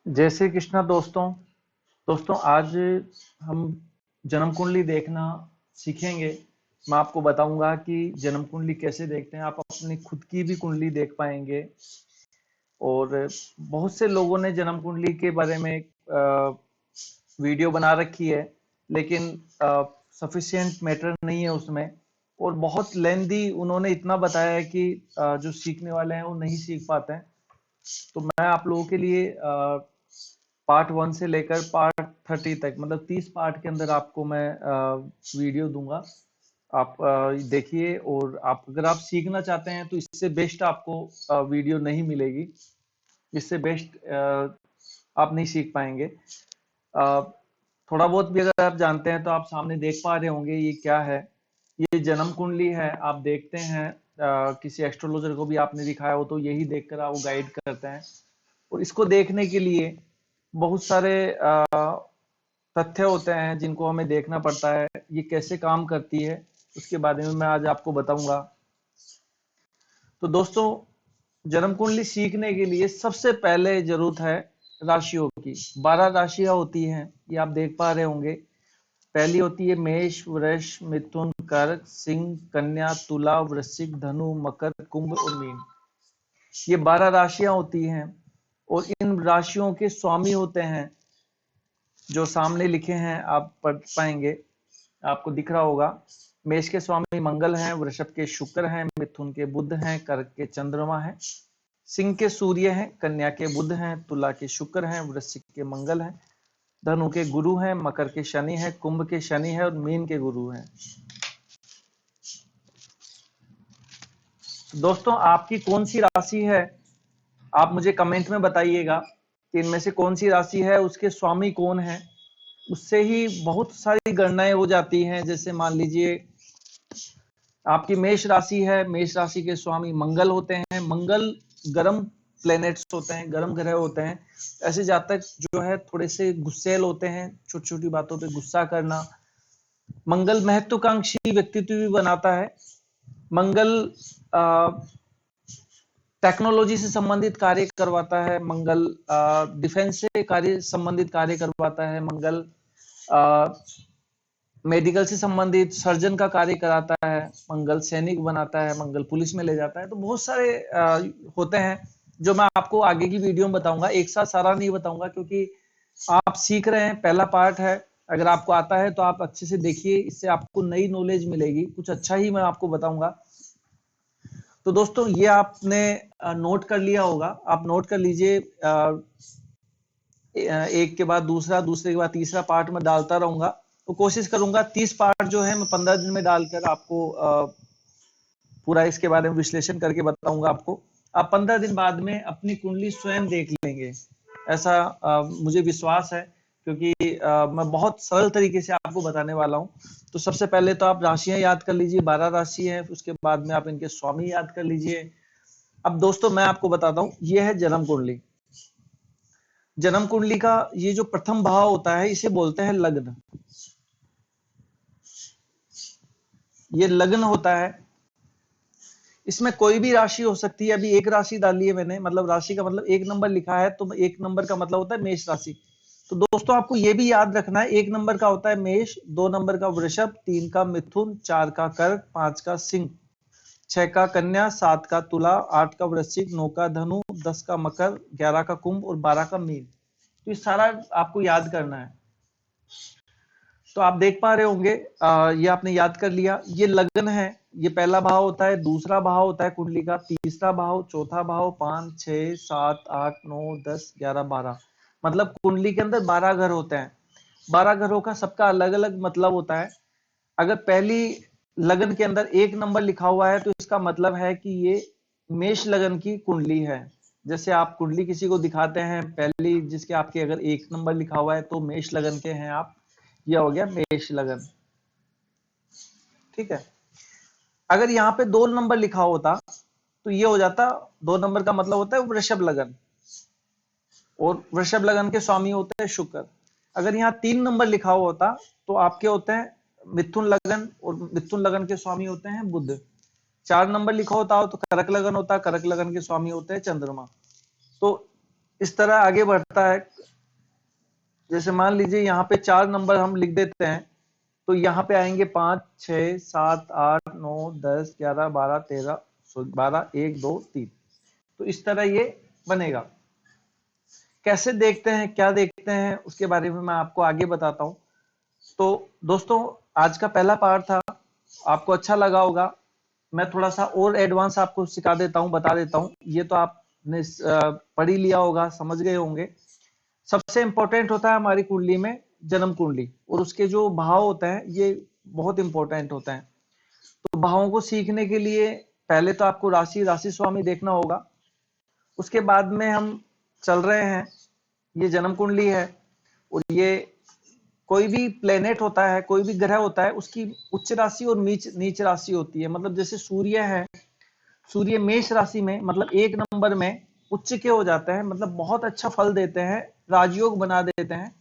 जय श्री कृष्णा दोस्तों। आज हम जन्म कुंडली देखना सीखेंगे। मैं आपको बताऊंगा कि जन्म कुंडली कैसे देखते हैं। आप अपनी खुद की भी कुंडली देख पाएंगे। और बहुत से लोगों ने जन्म कुंडली के बारे में वीडियो बना रखी है, लेकिन सफिशिएंट मैटर नहीं है उसमें। और बहुत लेंदी उन्होंने इतना बताया है कि जो सीखने वाले हैं वो नहीं सीख पाते हैं। तो मैं आप लोगों के लिए पार्ट 1 से लेकर पार्ट 30 तक, मतलब 30 पार्ट के अंदर आपको मैं वीडियो दूंगा। आप देखिए। और आप अगर आप सीखना चाहते हैं तो इससे बेस्ट आपको वीडियो नहीं मिलेगी। इससे बेस्ट आप नहीं सीख पाएंगे। अ, थोड़ा बहुत भी अगर आप जानते हैं तो आप सामने देख पा रहे होंगे ये क्या है। ये जन्म कुंडली है। आप देखते हैं किसी एस्ट्रोलॉजर को भी आपने दिखाया हो तो यही देखकर आप वो गाइड करते हैं। और इसको देखने के लिए बहुत सारे तथ्य होते हैं जिनको हमें देखना पड़ता है। ये कैसे काम करती है उसके बारे में मैं आज आपको बताऊंगा। तो दोस्तों, जन्म कुंडली सीखने के लिए सबसे पहले जरूरत है राशियों की। 12 राशियां होती हैं, ये आप देख पा रहे होंगे। पहली होती है मेष, वृष, मिथुन, कर्क, सिंह, कन्या, तुला, वृश्चिक, धनु, मकर, कुंभ और मीन। ये 12 राशियां होती हैं। और इन राशियों के स्वामी होते हैं जो सामने लिखे हैं, आप पढ़ पाएंगे, आपको दिख रहा होगा। मेष के स्वामी मंगल हैं, वृषभ के शुक्र हैं, मिथुन के बुध हैं, कर्क के चंद्रमा हैं, सिंह के सूर्य हैं, कन्या के बुध हैं, तुला के शुक्र हैं, वृश्चिक के मंगल हैं, धनु के गुरु हैं, मकर के शनि हैं, कुंभ के शनि हैं और मीन के गुरु हैं। दोस्तों, आपकी कौन सी राशि है आप मुझे कमेंट में बताइएगा कि इनमें से कौन सी राशि है, उसके स्वामी कौन है। उससे ही बहुत सारी गणनाएं हो जाती हैं। जैसे मान लीजिए आपकी मेष राशि है, मेष राशि के स्वामी मंगल होते हैं। मंगल गर्म प्लैनेट्स होते हैं, गर्म ग्रह होते हैं। ऐसे जातक जो है थोड़े से गुस्सैल होते हैं, छोटी छोटी बातों पे गुस्सा करना। मंगल महत्वाकांक्षी व्यक्तित्व भी बनाता है। मंगल टेक्नोलॉजी से संबंधित कार्य करवाता है। मंगल डिफेंस से कार्य संबंधित कार्य करवाता है। मंगल मेडिकल से संबंधित सर्जन का कार्य कराता है। मंगल सैनिक बनाता है, मंगल पुलिस में ले जाता है। तो बहुत सारे होते हैं जो मैं आपको आगे की वीडियो में बताऊंगा। एक साथ सारा नहीं बताऊंगा क्योंकि आप सीख रहे हैं, पहला पार्ट है। अगर आपको आता है तो आप अच्छे से देखिए, इससे आपको नई नॉलेज मिलेगी। कुछ अच्छा ही मैं आपको बताऊंगा। तो दोस्तों, ये आपने नोट कर लिया होगा। आप नोट कर लीजिए। एक के बाद दूसरा, दूसरे के बाद तीसरा पार्ट में डालता रहूंगा। तो कोशिश करूंगा 30 पार्ट जो है मैं 15 दिन में डालकर आपको पूरा इसके बारे में विश्लेषण करके बताऊंगा आपको। आप 15 दिन बाद में अपनी कुंडली स्वयं देख लेंगे, ऐसा मुझे विश्वास है। क्योंकि मैं बहुत सरल तरीके से आपको बताने वाला हूं। तो सबसे पहले तो आप राशियां याद कर लीजिए, 12 राशि है। उसके बाद में आप इनके स्वामी याद कर लीजिए। अब दोस्तों, मैं आपको बताता हूं, यह है जन्म कुंडली। जन्म कुंडली का ये जो प्रथम भाव होता है इसे बोलते हैं लग्न। ये लग्न होता है। इसमें कोई भी राशि हो सकती है। अभी एक राशि डाली है मैंने, मतलब राशि का मतलब एक नंबर लिखा है, तो एक नंबर का मतलब होता है मेष राशि। तो दोस्तों, आपको ये भी याद रखना है, एक नंबर का होता है मेष, 2 नंबर का वृषभ, 3 का मिथुन, 4 का कर्क, 5 का सिंह, 6 का कन्या, 7 का तुला, 8 का वृश्चिक, 9 का धनु, 10 का मकर, 11 का कुंभ और 12 का मीन। तो ये सारा आपको याद करना है। तो आप देख पा रहे होंगे, ये आपने याद कर लिया। ये लग्न है। ये पहला भाव होता है, दूसरा भाव होता है कुंडली का, तीसरा भाव, चौथा भाव, 5, 6, 7, 8, 9, 10, 11, 12। मतलब कुंडली के अंदर 12 घर होते हैं। 12 घरों का सबका अलग अलग मतलब होता है। अगर पहली लगन के अंदर एक नंबर लिखा हुआ है तो इसका मतलब है कि ये मेष लगन की कुंडली है। जैसे आप कुंडली किसी को दिखाते हैं, पहली जिसके आपके अगर एक नंबर लिखा हुआ है तो मेष लगन के हैं आप। यह हो गया मेष लगन। ठीक है। अगर यहाँ पे 2 नंबर लिखा होता तो ये हो जाता, 2 नंबर का मतलब होता है वृषभ लगन। और वृषभ लगन के स्वामी होते हैं शुक्र। अगर यहाँ 3 नंबर लिखा हुआ होता तो आपके होते हैं मिथुन लगन, और मिथुन लगन के स्वामी होते हैं बुध। 4 नंबर लिखा होता हो तो कर्क लगन होता, कर्क लगन के स्वामी होते हैं चंद्रमा। तो इस तरह आगे बढ़ता है। जैसे मान लीजिए यहाँ पे 4 नंबर हम लिख देते हैं, तो यहाँ पे आएंगे 5, 6, 7, 8, 9, 10, 11, 12, 13, 12, 1, 2, 3। तो इस तरह ये बनेगा। कैसे देखते हैं, क्या देखते हैं, उसके बारे में मैं आपको आगे बताता हूँ। तो दोस्तों, आज का पहला पार्ट था, आपको अच्छा लगा होगा। मैं थोड़ा सा और एडवांस आपको सिखा देता हूँ, बता देता हूँ। ये तो आपने पढ़ ही लिया होगा, समझ गए होंगे। सबसे इंपॉर्टेंट होता है हमारी कुंडली में जन्म कुंडली, और उसके जो भाव होते हैं ये बहुत इंपॉर्टेंट होते हैं। तो भावों को सीखने के लिए पहले तो आपको राशि स्वामी देखना होगा। उसके बाद में हम चल रहे हैं, ये जन्म कुंडली है, और ये कोई भी प्लेनेट होता है, कोई भी ग्रह होता है, उसकी उच्च राशि और नीच राशि होती है। मतलब जैसे सूर्य है, सूर्य मेष राशि में, मतलब 1 नंबर में उच्च के हो जाते हैं, मतलब बहुत अच्छा फल देते हैं, राजयोग बना देते हैं।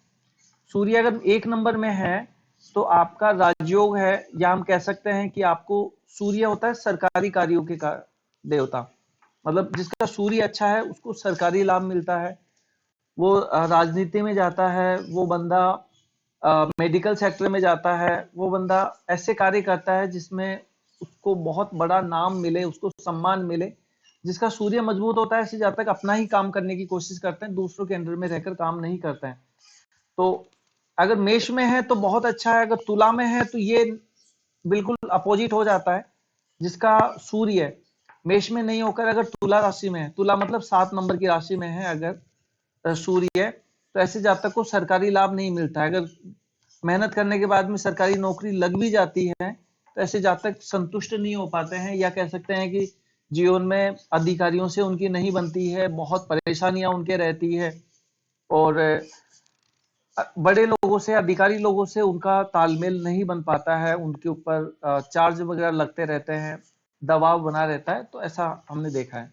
सूर्य अगर 1 नंबर में है तो आपका राजयोग है, या हम कह सकते हैं कि आपको, सूर्य होता है सरकारी कार्यों के देवता। मतलब जिसका सूर्य अच्छा है उसको सरकारी लाभ मिलता है, वो राजनीति में जाता है, वो बंदा मेडिकल सेक्टर में जाता है, वो बंदा ऐसे कार्य करता है जिसमें उसको बहुत बड़ा नाम मिले, उसको सम्मान मिले। जिसका सूर्य मजबूत होता है, ऐसे जब तक अपना ही काम करने की कोशिश करते हैं, दूसरों के अंडर में रहकर काम नहीं करते हैं। तो अगर मेष में है तो बहुत अच्छा है, अगर तुला में है तो ये बिल्कुल अपोजिट हो जाता है। जिसका सूर्य मेष में नहीं होकर अगर तुला राशि में है, तुला मतलब 7 नंबर की राशि में है अगर सूर्य, तो ऐसे जातक को सरकारी लाभ नहीं मिलता है। अगर मेहनत करने के बाद में सरकारी नौकरी लग भी जाती है, तो ऐसे जातक संतुष्ट नहीं हो पाते हैं, या कह सकते हैं कि जीवन में अधिकारियों से उनकी नहीं बनती है, बहुत परेशानियां उनके रहती है, और बड़े लोगों से, अधिकारी लोगों से उनका तालमेल नहीं बन पाता है, उनके ऊपर चार्ज वगैरह लगते रहते हैं, दबाव बना रहता है। तो ऐसा हमने देखा है।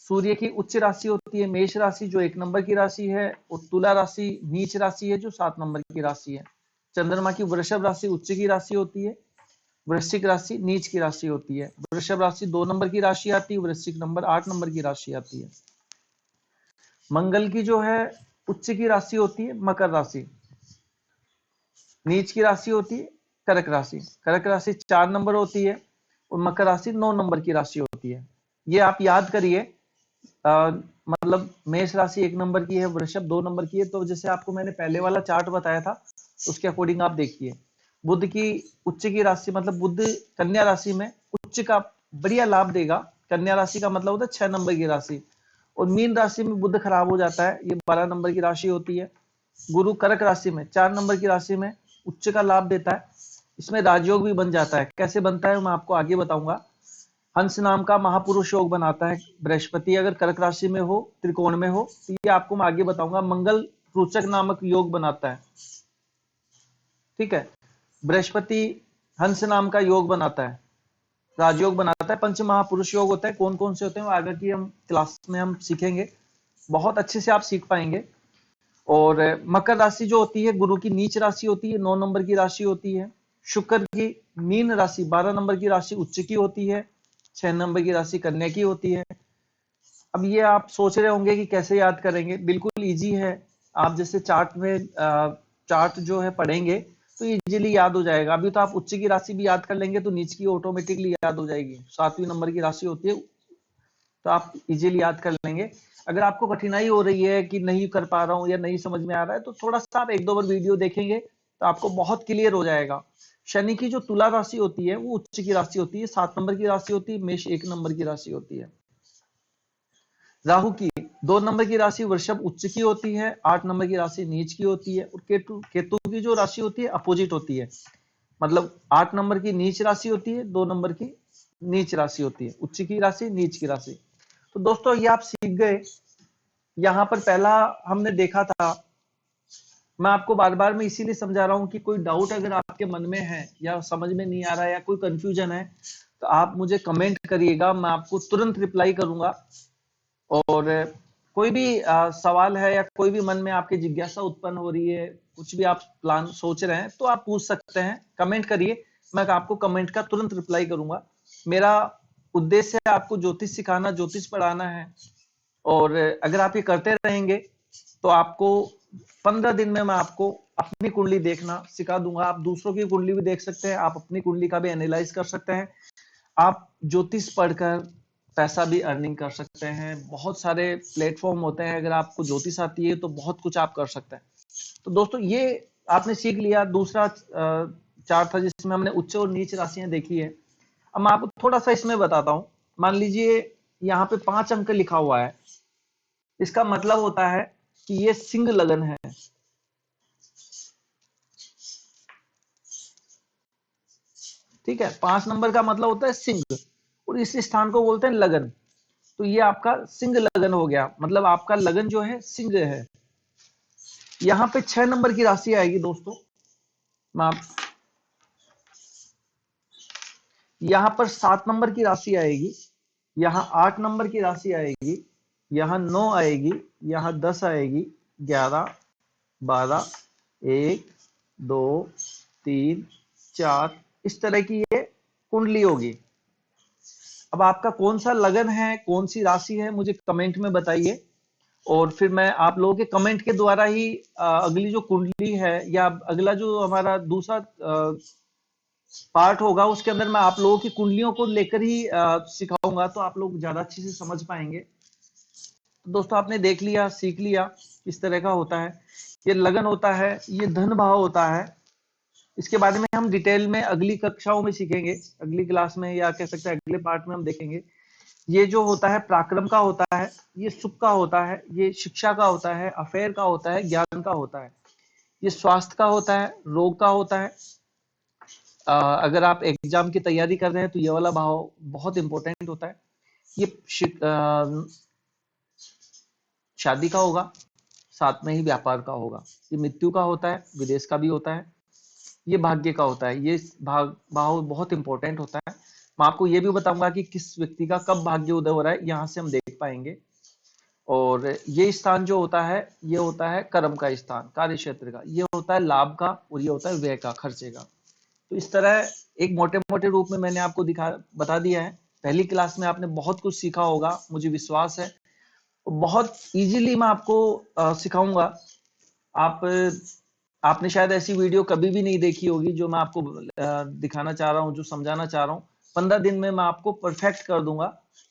सूर्य की उच्च राशि होती है मेष राशि, जो 1 नंबर की राशि है, और तुला राशि नीच राशि है, जो 7 नंबर की राशि है। चंद्रमा की वृषभ राशि उच्च की राशि होती है, वृश्चिक राशि नीच की राशि होती है। वृषभ राशि 2 नंबर की राशि आती है, वृश्चिक नंबर 8 नंबर की राशि आती है। मंगल की जो है उच्च की राशि होती है मकर राशि, नीच की राशि होती है कर्क राशि। कर्क राशि 4 नंबर होती है, और मकर राशि 9 नंबर की राशि होती है। ये आप याद करिए। मतलब मेष राशि 1 नंबर की है, वृषभ 2 नंबर की है। तो जैसे आपको मैंने पहले वाला चार्ट बताया था, उसके अकॉर्डिंग आप देखिए। बुध की उच्च की राशि, मतलब बुध कन्या राशि में उच्च का बढ़िया लाभ देगा। कन्या राशि का मतलब होता है 6 नंबर की राशि, और मीन राशि में बुध खराब हो जाता है, ये 12 नंबर की राशि होती है। गुरु कर्क राशि में 4 नंबर की राशि में उच्च का लाभ देता है, इसमें राजयोग भी बन जाता है। कैसे बनता है मैं आपको आगे बताऊंगा। हंस नाम का महापुरुष योग बनाता है बृहस्पति, अगर कर्क राशि में हो, त्रिकोण में हो, तो ये आपको मैं आगे बताऊंगा। मंगल रोचक नामक योग बनाता है, ठीक है। बृहस्पति हंस नाम का योग बनाता है, राजयोग बनाता है। पंच महापुरुष योग होता है, कौन कौन से होते हैं वो आगे की हम क्लास में हम सीखेंगे, बहुत अच्छे से आप सीख पाएंगे। और मकर राशि जो होती है गुरु की नीच राशि होती है, 9 नंबर की राशि होती है। शुक्र की मीन राशि 12 नंबर की राशि उच्च की होती है, 6 नंबर की राशि कन्या की होती है। अब ये आप सोच रहे होंगे कि कैसे याद करेंगे, बिल्कुल इजी है। आप जैसे चार्ट में चार्ट जो है पढ़ेंगे तो इजीली याद हो जाएगा। अभी तो आप उच्च की राशि भी याद कर लेंगे तो नीच की ऑटोमेटिकली याद हो जाएगी, 7वीं नंबर की राशि होती है, तो आप इजीली याद कर लेंगे। अगर आपको कठिनाई हो रही है कि नहीं कर पा रहा हूं या नहीं समझ में आ रहा है, तो थोड़ा सा आप 1-2 बार वीडियो देखेंगे तो आपको बहुत क्लियर हो जाएगा। शनि की जो तुला राशि होती है वो उच्च की राशि होती है, 7 नंबर की राशि होती है। मेष 1 नंबर की राशि होती है। राहु की 2 नंबर की राशि वृषभ उच्च की होती है, 8 नंबर की राशि नीच की होती है। और केतु केतु की जो राशि होती है अपोजिट होती है, मतलब 8 नंबर की नीच राशि होती है, 2 नंबर की नीच राशि होती है। उच्च की राशि नीच की राशि। तो दोस्तों ये आप सीख गए। यहाँ पर पहला हमने देखा था, मैं आपको बार बार मैं इसीलिए समझा रहा हूं कि कोई डाउट अगर आपके मन में है या समझ में नहीं आ रहा है या कोई कंफ्यूजन है, तो आप मुझे कमेंट करिएगा, मैं आपको तुरंत रिप्लाई करूंगा। और कोई भी सवाल है या कोई भी मन में आपकी जिज्ञासा उत्पन्न हो रही है, कुछ भी आप प्लान सोच रहे हैं, तो आप पूछ सकते हैं, कमेंट करिए, मैं आपको कमेंट का तुरंत रिप्लाई करूंगा। मेरा उद्देश्य है आपको ज्योतिष सिखाना, ज्योतिष पढ़ाना है। और अगर आप ये करते रहेंगे तो आपको 15 दिन में मैं आपको अपनी कुंडली देखना सिखा दूंगा। आप दूसरों की कुंडली भी देख सकते हैं, आप अपनी कुंडली का भी एनालाइज कर सकते हैं। आप ज्योतिष पढ़कर पैसा भी अर्निंग कर सकते हैं। बहुत सारे प्लेटफॉर्म होते हैं, अगर आपको ज्योतिष आती है तो बहुत कुछ आप कर सकते हैं। तो दोस्तों ये आपने सीख लिया। दूसरा चार्ट था जिसमें हमने उच्च और नीच राशियां देखी है। अब मैं आपको थोड़ा सा इसमें बताता हूं। मान लीजिए यहाँ पे 5 अंक लिखा हुआ है, इसका मतलब होता है कि ये सिंह लगन है। ठीक है, 5 नंबर का मतलब होता है सिंह, और इस स्थान को बोलते हैं लगन। तो ये आपका सिंह लगन हो गया, मतलब आपका लगन जो है सिंह है। यहाँ पे 6 नंबर की राशि आएगी दोस्तों। मैं आप यहाँ पर 7 नंबर की राशि आएगी, यहाँ 8 नंबर की राशि आएगी, यहाँ 9 आएगी, यहाँ 10 आएगी, 11, 12, 1, 2, 3, 4, इस तरह की ये कुंडली होगी। अब आपका कौन सा लगन है, कौन सी राशि है, मुझे कमेंट में बताइए, और फिर मैं आप लोगों के कमेंट के द्वारा ही अगली जो कुंडली है या अगला जो हमारा दूसरा पार्ट होगा उसके अंदर मैं आप लोगों की कुंडलियों को लेकर ही सिखाऊंगा, तो आप लोग ज्यादा अच्छे से समझ पाएंगे। तो दोस्तों आपने देख लिया, सीख लिया किस तरह का होता है ये लगन होता है, ये धन भाव होता है। इसके बारे में हम डिटेल में अगली कक्षाओं में सीखेंगे, अगली क्लास में, या कह सकते हैं अगले पार्ट में हम देखेंगे। ये जो होता है पराक्रम का होता है, ये सुख का होता है, ये शिक्षा का होता है, अफेयर का होता है, ज्ञान का होता है, ये स्वास्थ्य का होता है, रोग का होता है। अगर आप एग्जाम की तैयारी कर रहे हैं तो ये वाला भाव बहुत इंपॉर्टेंट होता है। ये शादी का होगा, साथ में ही व्यापार का होगा। ये मृत्यु का होता है, विदेश का भी होता है। ये भाग्य का होता है, ये भाव बहुत इंपॉर्टेंट होता है। मैं आपको ये भी बताऊंगा कि किस व्यक्ति का कब भाग्य उदय हो रहा है, यहाँ से हम देख पाएंगे। और ये स्थान जो होता है, ये होता है कर्म का स्थान, कार्य क्षेत्र का, ये होता है लाभ का, और ये होता है व्यय का, खर्चे का। तो इस तरह एक मोटे मोटे रूप में मैंने आपको बता दिया है। पहली क्लास में आपने बहुत कुछ सीखा होगा, मुझे विश्वास है। बहुत इजीली मैं आपको सिखाऊंगा। आप आपने शायद ऐसी वीडियो कभी भी नहीं देखी होगी जो मैं आपको दिखाना चाह रहा हूँ, जो समझाना चाह रहा हूँ। 15 दिन में मैं आपको परफेक्ट कर दूंगा।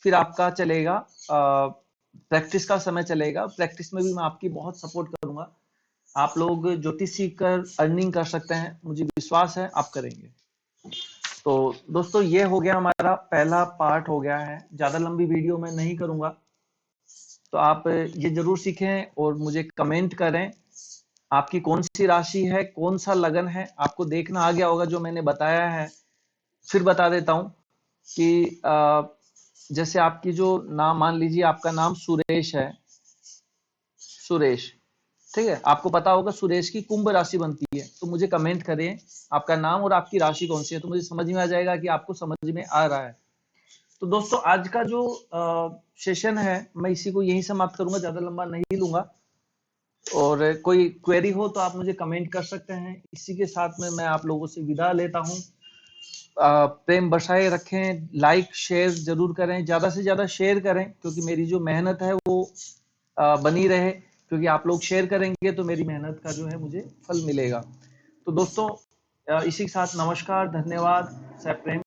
फिर आपका चलेगा प्रैक्टिस का समय चलेगा, प्रैक्टिस में भी मैं आपकी बहुत सपोर्ट करूंगा। आप लोग ज्योतिष सीख कर अर्निंग कर सकते हैं, मुझे विश्वास है आप करेंगे। तो दोस्तों ये हो गया, हमारा पहला पार्ट हो गया है। ज्यादा लंबी वीडियो मैं नहीं करूंगा, तो आप ये जरूर सीखें और मुझे कमेंट करें आपकी कौन सी राशि है, कौन सा लगन है। आपको देखना आ गया होगा जो मैंने बताया है। फिर बता देता हूं कि जैसे आपकी जो नाम, मान लीजिए आपका नाम सुरेश है, सुरेश, ठीक है, आपको पता होगा सुरेश की कुंभ राशि बनती है। तो मुझे कमेंट करें आपका नाम और आपकी राशि कौन सी है, तो मुझे समझ में आ जाएगा कि आपको समझ में आ रहा है। तो दोस्तों आज का जो सेशन है मैं इसी को यहीं समाप्त करूंगा, ज्यादा लंबा नहीं लूंगा। और कोई क्वेरी हो तो आप मुझे कमेंट कर सकते हैं। इसी के साथ में मैं आप लोगों से विदा लेता हूं। प्रेम बरसाए रखें, लाइक शेयर जरूर करें, ज्यादा से ज्यादा शेयर करें, क्योंकि मेरी जो मेहनत है वो बनी रहे। क्योंकि आप लोग शेयर करेंगे तो मेरी मेहनत का जो है मुझे फल मिलेगा। तो दोस्तों इसी के साथ नमस्कार, धन्यवाद, सह प्रेम।